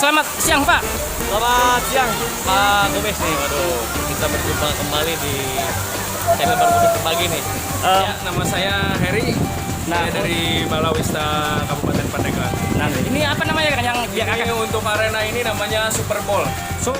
Selamat siang Pak. Selamat siang Pak Gomez nih. Waduh, kita berjumpa kembali di channel Bang Gomez Berbagi nih. Ya, Nama saya Heri, Nah, saya dari Balawista Kabupaten Pandeglang. nah, ini apa namanya kan yang biar Ini kakak? untuk arena ini namanya Super Bowl. So,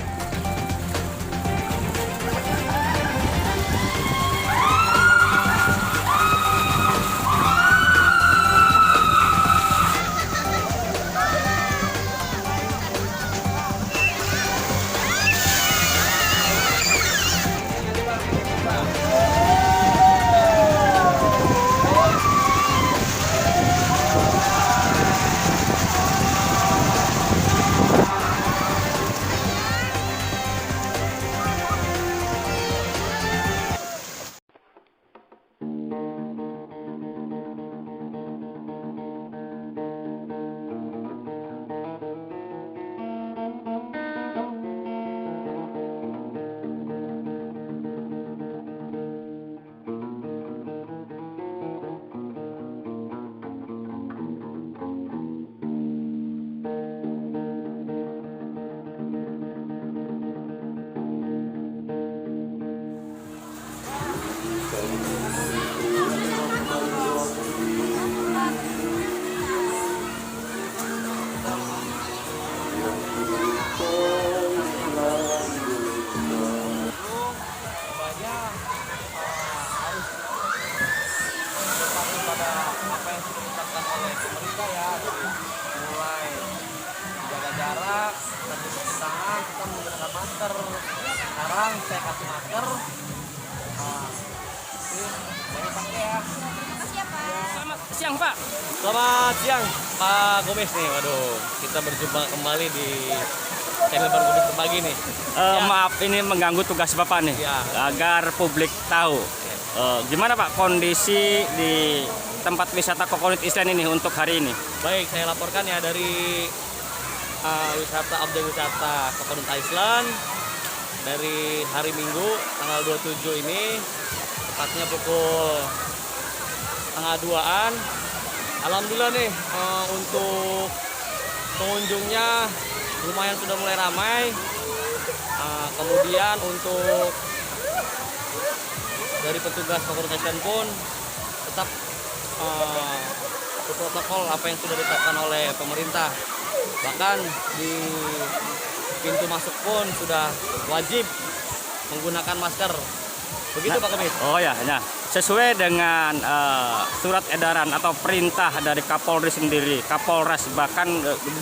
Pada apa yang sudah ditetapkan oleh pemerintah ya, dari mulai jaga jarak, kita cuci tangan, kita menggunakan masker. Sekarang saya kasih masker. Ini jangan pakai ya. selamat siang Pak. Selamat siang Pak Gomez nih. Waduh, kita berjumpa kembali di channel Bang Gomez Berbagi nih. Maaf ini mengganggu tugas Bapak nih, Ya. agar publik tahu. Gimana Pak kondisi di tempat wisata Kokonut Island ini untuk hari ini? Baik, saya laporkan ya dari wisata objek wisata Kokonut Island dari hari Minggu tanggal 27 ini, tepatnya pukul setengah 2-an. Alhamdulillah nih, untuk pengunjungnya lumayan sudah mulai ramai. Kemudian untuk dari petugas Kokonut Island pun tetap protokol apa yang sudah ditetapkan oleh pemerintah. Bahkan di pintu masuk pun sudah wajib menggunakan masker. Begitu Pak Komit. Oh ya, nah, sesuai dengan surat edaran atau perintah dari Kapolri sendiri, Kapolres, bahkan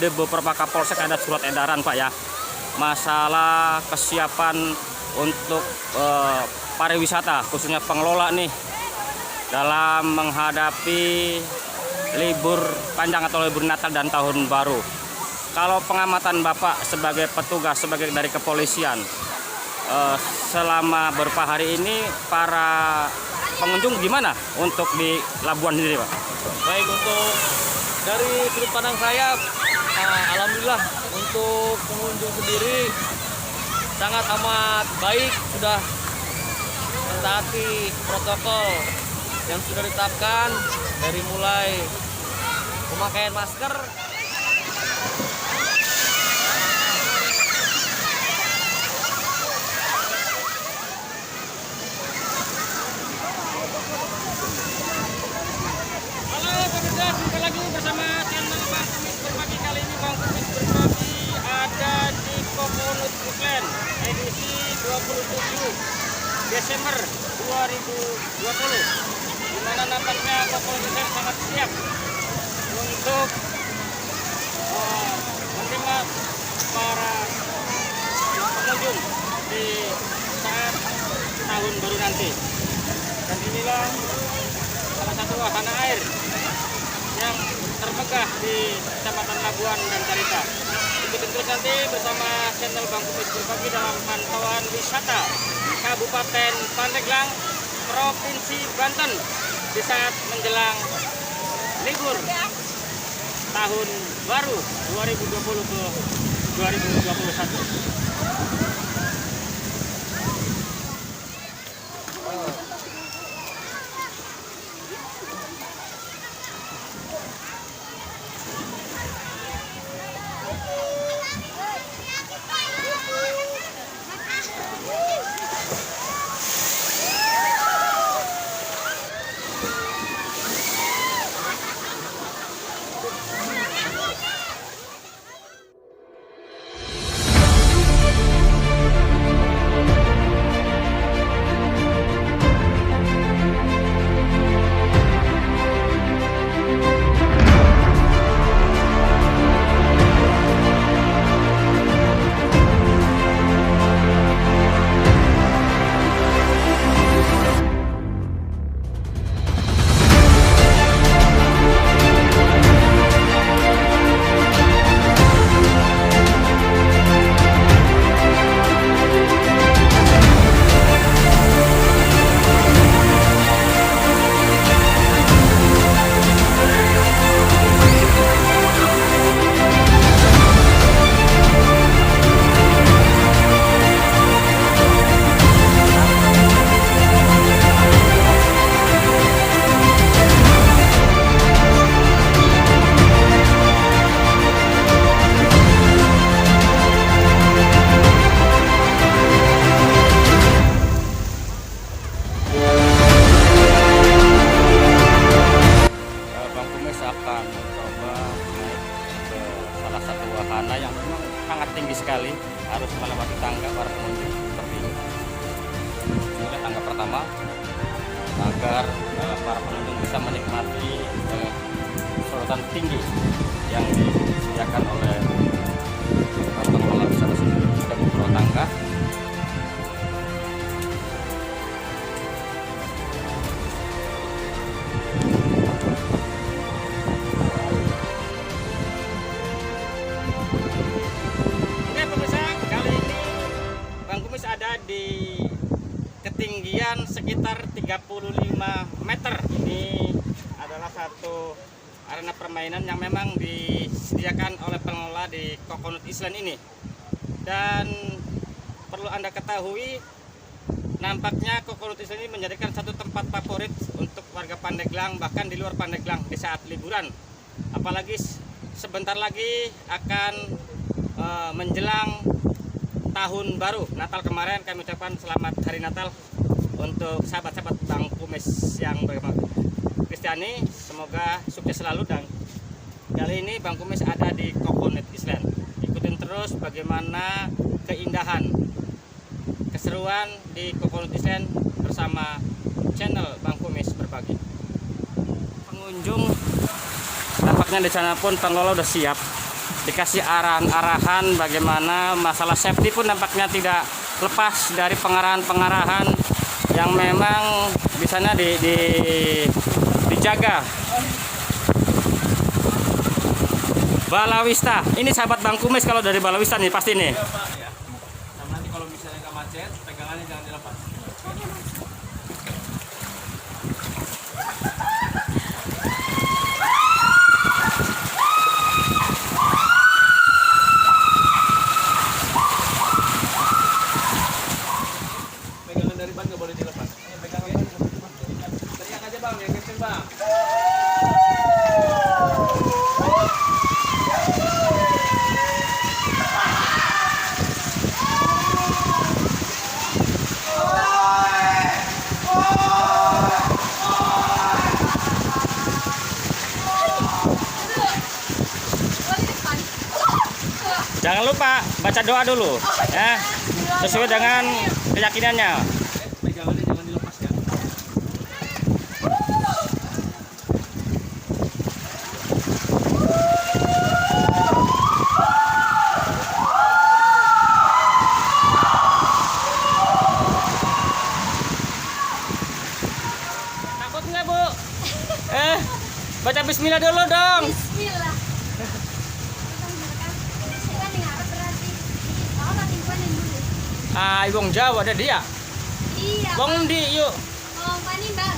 di beberapa Kapolsek ada surat edaran Pak ya, masalah kesiapan untuk pariwisata, khususnya pengelola nih, dalam menghadapi libur panjang atau libur Natal dan Tahun Baru. Kalau pengamatan Bapak sebagai petugas, sebagai dari kepolisian, selama beberapa hari ini para pengunjung gimana untuk di Labuan sendiri Pak? Baik, untuk dari sudut pandang saya, alhamdulillah untuk pengunjung sendiri sangat amat baik, sudah mentaati protokol yang sudah ditetapkan dari mulai pemakaian masker. Halo pemirsa, jumpa lagi bersama channel Bang Kumis Berbagi. Kali ini Bang Kumis Berbagi ada di Kokonut Island edisi 27 Desember 2020, di mana nampaknya Kokonut Island sangat siap untuk menerima para pengunjung di saat tahun baru nanti. Dan inilah salah satu wahana air yang termegah di Kecamatan Labuan dan Carita. Ikutin terus nanti bersama channel Bang Kumis Berbagi dalam pantauan wisata Kabupaten Pandeglang, Provinsi Banten di saat menjelang libur Tahun Baru 2020 ke 2021. sangat tinggi sekali, harus melewati tangga para pengunjung seperti ini. Ini tangga pertama agar para pengunjung bisa menikmati sorotan tinggi yang disediakan oleh pengelola wisata sendiri. Ada beberapa tangga. Oke pemirsa, kali ini Bang Kumis ada di ketinggian sekitar 35 meter. Ini adalah satu arena permainan yang memang disediakan oleh pengelola di Coconut Island ini. Dan perlu Anda ketahui, nampaknya Coconut Island ini menjadikan satu tempat favorit untuk warga Pandeglang, bahkan di luar Pandeglang di saat liburan. Apalagi sebentar lagi akan menjelang tahun baru Natal kemarin. Kami ucapkan selamat hari Natal untuk sahabat-sahabat Bang Kumis yang beragama Kristiani. Semoga sukses selalu. Dan kali ini Bang Kumis ada di Coconut Island. Ikutin terus bagaimana keindahan, keseruan di Coconut Island bersama channel Bang Kumis Berbagi. Pengunjung tampaknya di sana pun pengelola udah siap, dikasih arahan-arahan bagaimana masalah safety pun nampaknya tidak lepas dari pengarahan-pengarahan yang memang di sana dijaga. Balawista, ini sahabat Bang Kumis kalau dari Balawista nih pasti nih. Iya Pak, ya. Sama nanti kalau misalnya nggak macet, pegangannya jangan dilepas. Pegangan dari ban nggak boleh dilepas. Pegangan ban nggak boleh dilepas. Teriak aja Bang, yang kenceng Bang. Jangan lupa baca doa dulu ya, sesuai dengan keyakinannya. Pegangannya jangan dilepas ya. Takut nggak Bu? Baca Bismillah dulu dong. Bismillah. Wong Jawa ada dia. Iya. Wong di yuk. Oh, Panimbang.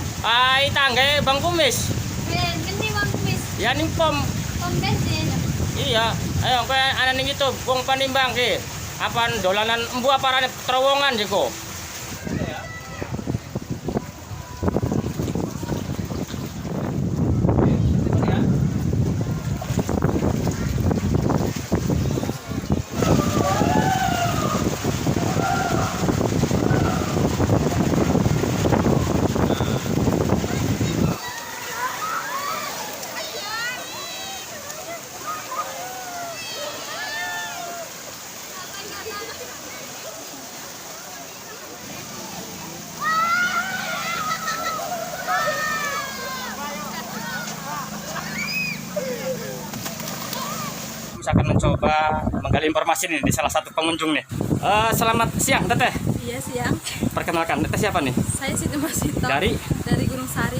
Tangga Bang Kumis. Genti Bang Kumis. Ya ning pom. Pom bensin. Iya. Ayo kowe ana ning itu wong Panimbang ki. Apaan dolanan embu apa rane terowongan jeko. Akan mencoba menggali informasi nih di salah satu pengunjung nih. Selamat siang Teteh. Iya siang, Perkenalkan Teteh siapa nih? saya Siti Masito Dari Gunung Sari.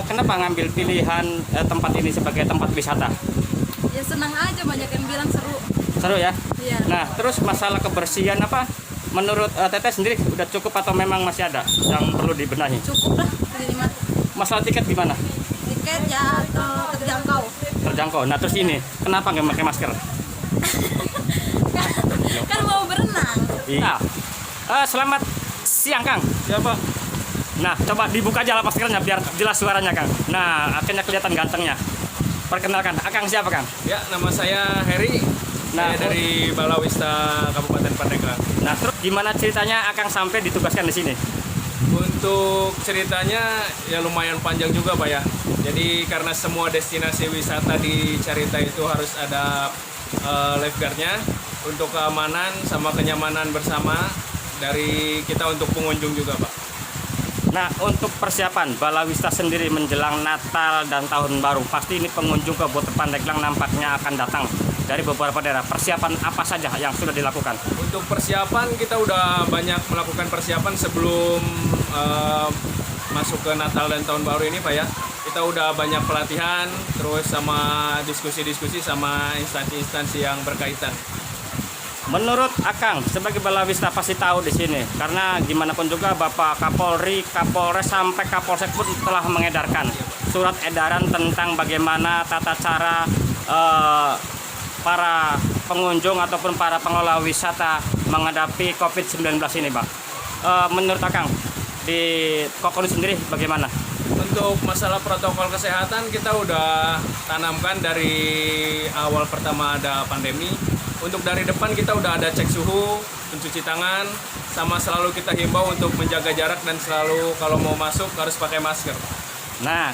Kenapa ngambil pilihan tempat ini sebagai tempat wisata? Ya senang aja, banyak yang bilang seru. Seru ya? Iya. Nah terus masalah kebersihan apa? Menurut Teteh sendiri udah cukup atau memang masih ada yang perlu dibenahi? Cukup lah, terima. Masalah tiket gimana? Tiket ya terjangkau. Terjangkau. Nah terus ini kenapa nggak pakai masker? Kan mau berenang. Iya. Selamat siang Kang. Siapa? Nah coba dibuka aja lah maskernya biar jelas suaranya Kang. Nah akhirnya kelihatan gantengnya. Perkenalkan, Akang siapa Kang? Ya, nama saya Heri. Nah, Saya dari Balawista Kabupaten Pandeglang. Nah terus gimana ceritanya Akang sampai ditugaskan di sini? Untuk ceritanya ya lumayan panjang juga Pak ya. Jadi karena semua destinasi wisata di Carita itu harus ada lifeguardnya untuk keamanan sama kenyamanan bersama dari kita untuk pengunjung juga, Pak. Nah, untuk persiapan Balawista sendiri menjelang Natal dan Tahun Baru, pasti ini pengunjung ke Boto Pandeglang nampaknya akan datang dari beberapa daerah. Persiapan apa saja yang sudah dilakukan? Untuk persiapan kita udah banyak melakukan persiapan sebelum masuk ke Natal dan Tahun Baru ini, Pak ya. Kita udah banyak pelatihan, terus sama diskusi-diskusi sama instansi-instansi yang berkaitan. Menurut Akang sebagai Balawista pasti tahu di sini, karena gimana pun juga Bapak Kapolri, Kapolres sampai Kapolsek pun telah mengedarkan surat edaran tentang bagaimana tata cara para pengunjung ataupun para pengelola wisata menghadapi COVID-19 ini, Bang. Menurut Akang di Kokoni sendiri bagaimana? Untuk masalah protokol kesehatan kita udah tanamkan dari awal pertama ada pandemi. Untuk dari depan kita udah ada cek suhu, mencuci tangan, sama selalu kita himbau untuk menjaga jarak dan selalu kalau mau masuk harus pakai masker. Nah,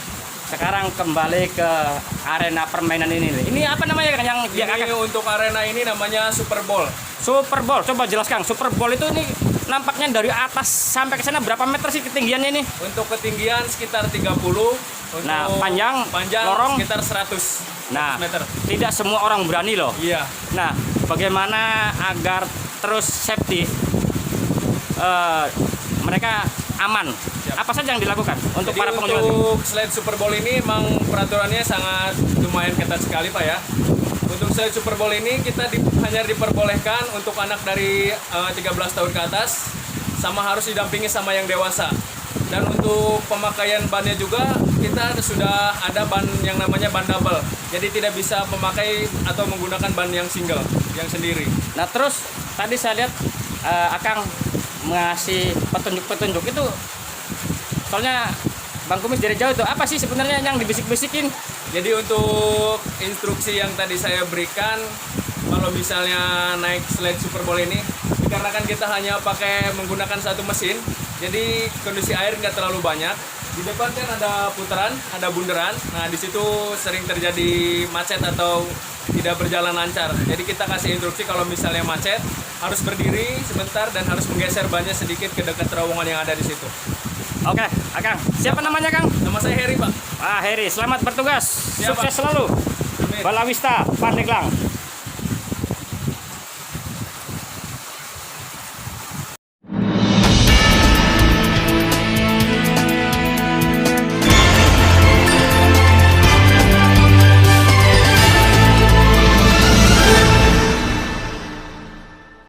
sekarang kembali ke arena permainan ini. Ini apa namanya Kang, yang Ini untuk arena ini namanya Super Bowl. Super Bowl? Coba jelaskan. Super Bowl itu ini nampaknya dari atas sampai ke sana berapa meter sih ketinggiannya ini? Untuk ketinggian sekitar 30, untuk Nah, panjang, lorong? sekitar 100 Nah, meter. tidak semua orang berani loh. Iya. Nah, bagaimana agar terus safety mereka aman? Siap. Apa saja yang dilakukan untuk Jadi para pengunjung? untuk slide Super Bowl ini memang peraturannya sangat lumayan ketat sekali, Pak ya. Untuk slide Super Bowl ini kita hanya diperbolehkan untuk anak dari 13 tahun ke atas, sama harus didampingi sama yang dewasa. Dan untuk pemakaian bannya juga kita sudah ada ban yang namanya ban double. Jadi tidak bisa memakai atau menggunakan ban yang single, yang sendiri. Nah, terus tadi saya lihat Akang ngasih petunjuk-petunjuk itu. Soalnya Bang Kumis dari jauh itu apa sih sebenarnya yang dibisik-bisikin? Jadi untuk instruksi yang tadi saya berikan, kalau misalnya naik slide Super Bowl ini, dikarenakan kita hanya pakai menggunakan satu mesin, jadi kondisi air nggak terlalu banyak. Di depan kan ada putaran, ada bundaran. Nah di situ sering terjadi macet atau tidak berjalan lancar. Jadi kita kasih instruksi kalau misalnya macet harus berdiri sebentar dan harus menggeser bannya sedikit ke dekat terowongan yang ada di situ. Oke, Akang. Siapa namanya, Kang? Nama saya Heri, Pak. Heri, selamat bertugas. Siap, Sukses Pak. selalu. Amin. Balawista Pandeglang.